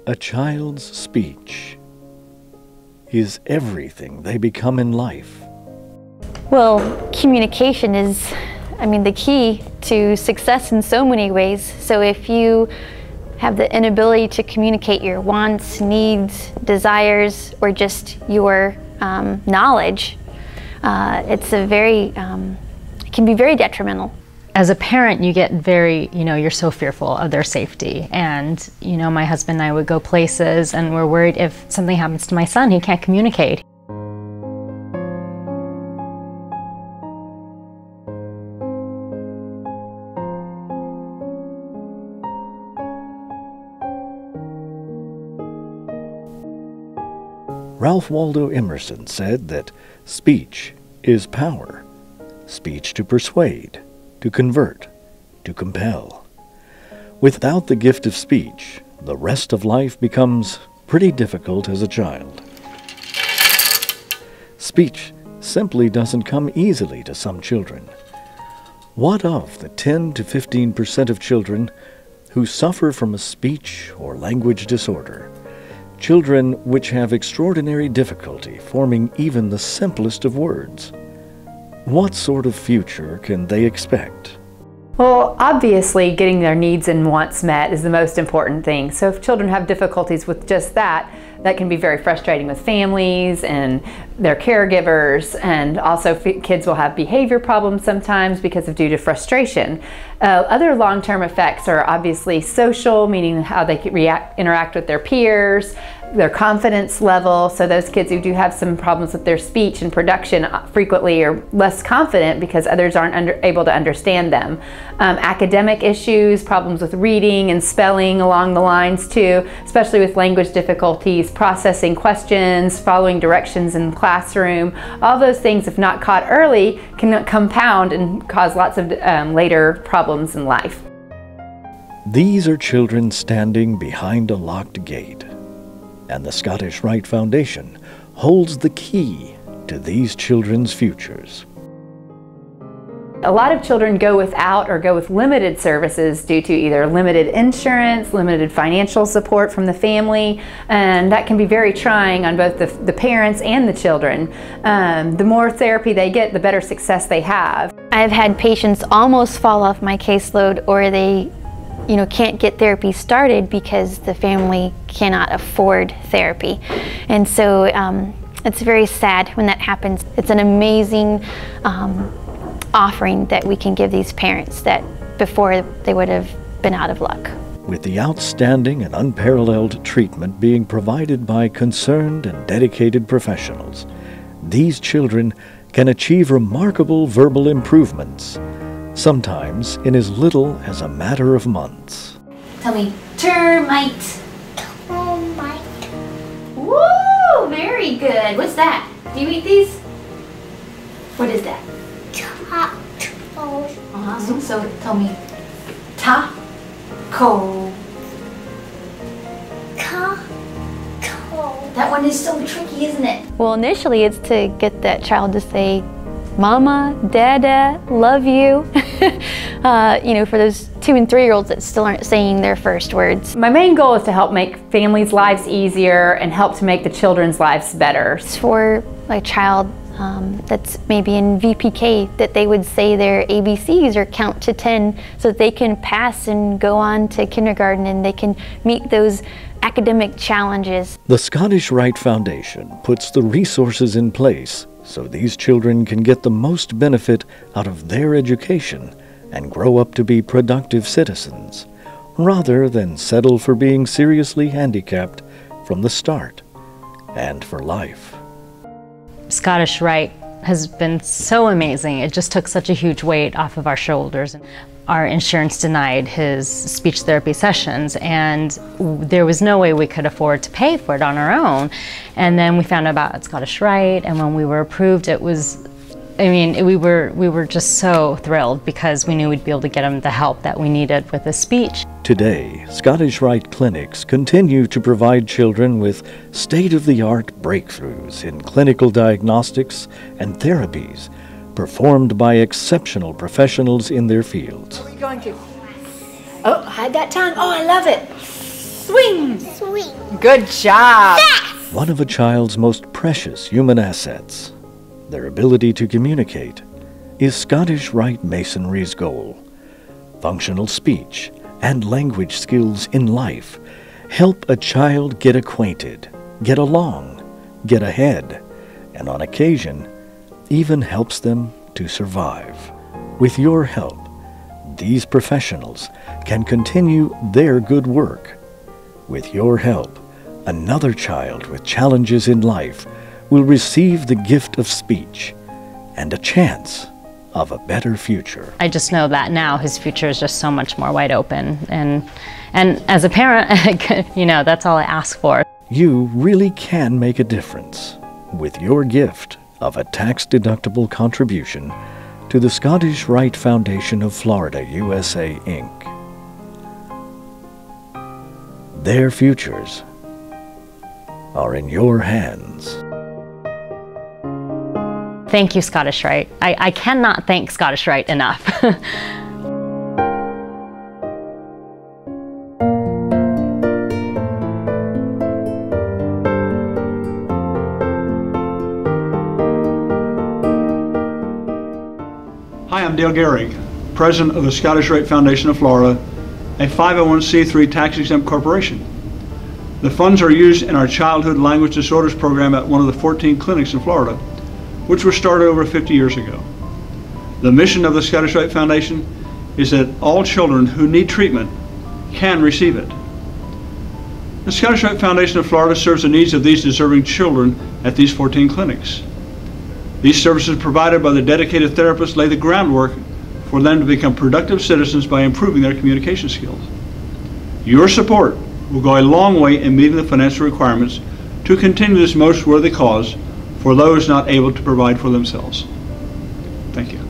A child's speech is everything they become in life. Well, communication is, the key to success in so many ways. So if you have the inability to communicate your wants, needs, desires, or just your knowledge, it can be very detrimental. As a parent, you get very, you're so fearful of their safety. And, my husband and I would go places and we're worried if something happens to my son, he can't communicate. Ralph Waldo Emerson said that speech is power. Speech to persuade, to convert, to compel. Without the gift of speech, the rest of life becomes pretty difficult as a child. Speech simply doesn't come easily to some children. What of the 10 to 15% of children who suffer from a speech or language disorder? Children which have extraordinary difficulty forming even the simplest of words. What sort of future can they expect? Well, obviously getting their needs and wants met is the most important thing. So if children have difficulties with just that, that can be very frustrating with families and their caregivers, and also kids will have behavior problems sometimes due to frustration. Other long-term effects are obviously social, meaning how they interact with their peers, their confidence level. So those kids who do have some problems with their speech and production frequently are less confident because others aren't able to understand them. Academic issues, problems with reading and spelling along the lines too, especially with language difficulties, processing questions, following directions in the classroom. All those things, if not caught early, can compound and cause lots of later problems in life. These are children standing behind a locked gate, and the Scottish Rite Foundation holds the key to these children's futures. A lot of children go without or go with limited services due to either limited insurance, limited financial support from the family, and that can be very trying on both the parents and the children. The more therapy they get, the better success they have. I've had patients almost fall off my caseload, or they can't get therapy started because the family cannot afford therapy. And so it's very sad when that happens. It's an amazing offering that we can give these parents that before they would have been out of luck. With the outstanding and unparalleled treatment being provided by concerned and dedicated professionals, these children can achieve remarkable verbal improvements, sometimes in as little as a matter of months. Tell me, termite. Termite. Woo! Very good. What's that? Do you eat these? What is that? Tacos. So tell me, taco. Taco. That one is so tricky, isn't it? Well, initially it's to get that child to say, Mama, Dada, love you. For those 2- and 3-year-olds that still aren't saying their first words. My main goal is to help make families' lives easier and help to make the children's lives better. It's for a child that's maybe in VPK, that they would say their ABCs or count to 10 so that they can pass and go on to kindergarten and they can meet those academic challenges. The Scottish Rite Foundation puts the resources in place so these children can get the most benefit out of their education and grow up to be productive citizens, rather than settle for being seriously handicapped from the start and for life. Scottish Rite has been so amazing. It just took such a huge weight off of our shoulders. Our insurance denied his speech therapy sessions, and there was no way we could afford to pay for it on our own. And then we found out about Scottish Rite, and when we were approved, it was, we were just so thrilled because we knew we'd be able to get him the help that we needed with his speech. Today, Scottish Rite clinics continue to provide children with state-of-the-art breakthroughs in clinical diagnostics and therapies performed by exceptional professionals in their fields. Where are you going to? Oh, hide that tongue. Oh, I love it. Swing! Swing. Good job! One of a child's most precious human assets, their ability to communicate, is Scottish Rite Masonry's goal. Functional speech and language skills in life help a child get acquainted, get along, get ahead, and on occasion, even helps them to survive. With your help, these professionals can continue their good work. With your help, another child with challenges in life will receive the gift of speech and a chance of a better future. I just know that now his future is just so much more wide open. And as a parent, that's all I ask for. You really can make a difference with your gift of a tax-deductible contribution to the Scottish Rite Foundation of Florida, USA, Inc. Their futures are in your hands. Thank you, Scottish Rite. I cannot thank Scottish Rite enough. Hi, I'm Dale Gehrig, President of the Scottish Rite Foundation of Florida, a 501c3 tax-exempt corporation. The funds are used in our childhood language disorders program at one of the 14 clinics in Florida, which were started over 50 years ago. The mission of the Scottish Rite Foundation is that all children who need treatment can receive it. The Scottish Rite Foundation of Florida serves the needs of these deserving children at these 14 clinics. These services provided by the dedicated therapists lay the groundwork for them to become productive citizens by improving their communication skills. Your support will go a long way in meeting the financial requirements to continue this most worthy cause for those not able to provide for themselves. Thank you.